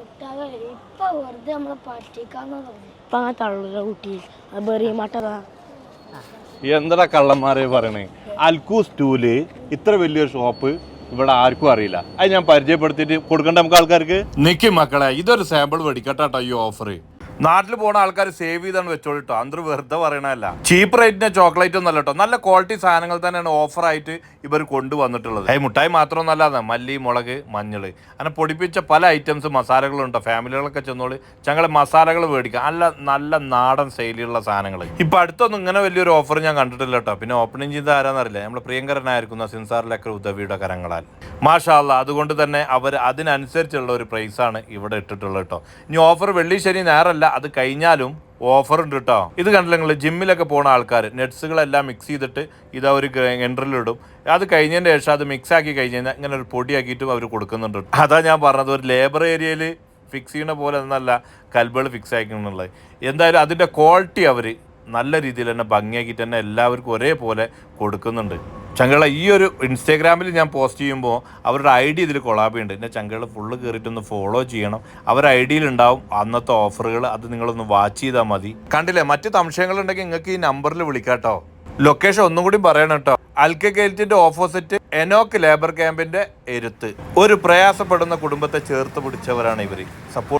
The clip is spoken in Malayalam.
ഇപ്പൊ വെറുതെ നമ്മളെ പറ്റിക്കാന്ന് തോന്നി ഇപ്പൊ അങ്ങനെ തള്ളൂല കുട്ടി ബെറിയമാട്ടതാ എന്തടാ കള്ളന്മാരെ പറയണേ. അൽക്കൂസ് ടൂല് ഇത്ര വലിയൊരു ഷോപ്പ് ഇവിടെ ആർക്കും അറിയില്ല. അത് ഞാൻ പരിചയപ്പെടുത്തിയിട്ട് കൊടുക്കണ്ട നമുക്ക് ആൾക്കാർക്ക്. നിക്ക് മക്കളെ, ഇതൊരു സാമ്പിൾ മേടിക്കട്ടോ ഈ ഓഫർ. നാട്ടിൽ പോണ ആൾക്കാർ സേവ് ചെയ്താണ് വെച്ചോളിട്ടോ. അന്തർ വെറുതെ പറയണല്ല. ചീപ്പ് റേറ്റിന്റെ ചോക്ലേറ്റ് ഒന്നല്ല കേട്ടോ, നല്ല ക്വാളിറ്റി സാധനങ്ങൾ തന്നെയാണ് ഓഫറായിട്ട് ഇവർ കൊണ്ടുവന്നിട്ടുള്ളത്. മുട്ടായി മാത്രമൊന്നല്ലാതെ മല്ലി, മുളക്, മഞ്ഞള് അങ്ങനെ പൊടിപ്പിച്ച പല ഐറ്റംസ് മസാലകളുണ്ടോ. ഫാമിലികളൊക്കെ ചെന്നോളി, ഞങ്ങൾ മസാലകൾ മേടിക്കാം. നല്ല നാടൻ ശൈലിയുള്ള സാധനങ്ങൾ. ഇപ്പൊ അടുത്തൊന്നും ഇങ്ങനെ വലിയൊരു ഓഫർ ഞാൻ കണ്ടിട്ടില്ല കേട്ടോ. പിന്നെ ഓപ്പണിംഗ് ചെയ്ത ആരാന്നറിയില്ല, നമ്മൾ പ്രിയങ്കരനായിരിക്കുന്ന സിൻസാറിലൊക്കെ ഉദവിയുടെ കരങ്ങളാൽ. മാഷാ അല്ലാ. അതുകൊണ്ട് തന്നെ അവർ അതിനനുസരിച്ചുള്ള ഒരു പ്രൈസാണ് ഇവിടെ ഇട്ടിട്ടുള്ളത് കേട്ടോ. ഇനി ഓഫർ വെള്ളി ശനി ഞായറല്ല, അത് കഴിഞ്ഞാലും ഓഫർ ഉണ്ട് കേട്ടോ. ഇത് കണ്ടില്ല നിങ്ങൾ, ജിമ്മിലൊക്കെ പോണ ആൾക്കാർ നട്ട്സുകളെല്ലാം മിക്സ് ചെയ്തിട്ട് ഇതാ ഒരു എൻട്രിലിടും. അത് കഴിഞ്ഞതിന് ശേഷം അത് മിക്സ് ആക്കി കഴിഞ്ഞ് കഴിഞ്ഞാൽ ഇങ്ങനെ ഒരു പൊടിയാക്കിയിട്ടും അവർ കൊടുക്കുന്നുണ്ട്. അതാ ഞാൻ പറഞ്ഞത്, ഒരു ലേബർ ഏരിയയിൽ ഫിക്സ് ചെയ്യണ പോലെ എന്നല്ല കൽബുകൾ ഫിക്സ് ആക്കുന്നുള്ളത്. എന്തായാലും അതിൻ്റെ ക്വാളിറ്റി അവർ നല്ല രീതിയിൽ തന്നെ ഭംഗിയാക്കിയിട്ട് തന്നെ എല്ലാവർക്കും ഒരേപോലെ കൊടുക്കുന്നുണ്ട്. ചങ്കള ഈ ഒരു ഇൻസ്റ്റാഗ്രാമിൽ ഞാൻ പോസ്റ്റ് ചെയ്യുമ്പോൾ അവരുടെ ഐ ഡി ഇതിൽ കൊളാബുണ്ട്. എൻ്റെ ചങ്കള ഫുള്ള് കയറിയിട്ടൊന്ന് ഫോളോ ചെയ്യണം. അവരുടെ ഐ ഡിയിലുണ്ടാവും അന്നത്തെ ഓഫറുകൾ. അത് നിങ്ങളൊന്ന് വാച്ച് ചെയ്താൽ മതി. കണ്ടില്ലേ, മറ്റ് സംശയങ്ങളുണ്ടെങ്കിൽ നിങ്ങൾക്ക് ഈ നമ്പറിൽ വിളിക്കാട്ടോ. ലൊക്കേഷൻ ഒന്നും കൂടി പറയണം കേട്ടോ. അൽക്കഗേറ്റിന്റെ ഓപ്പോസിറ്റ് എനോക്ക് ലേബർ ക്യാമ്പിന്റെ എരുത്ത്. ഒരു പ്രയാസപ്പെടുന്ന കുടുംബത്തെ ചേർത്ത് പിടിച്ചവരാണ് ഇവർ. സപ്പോർട്ട്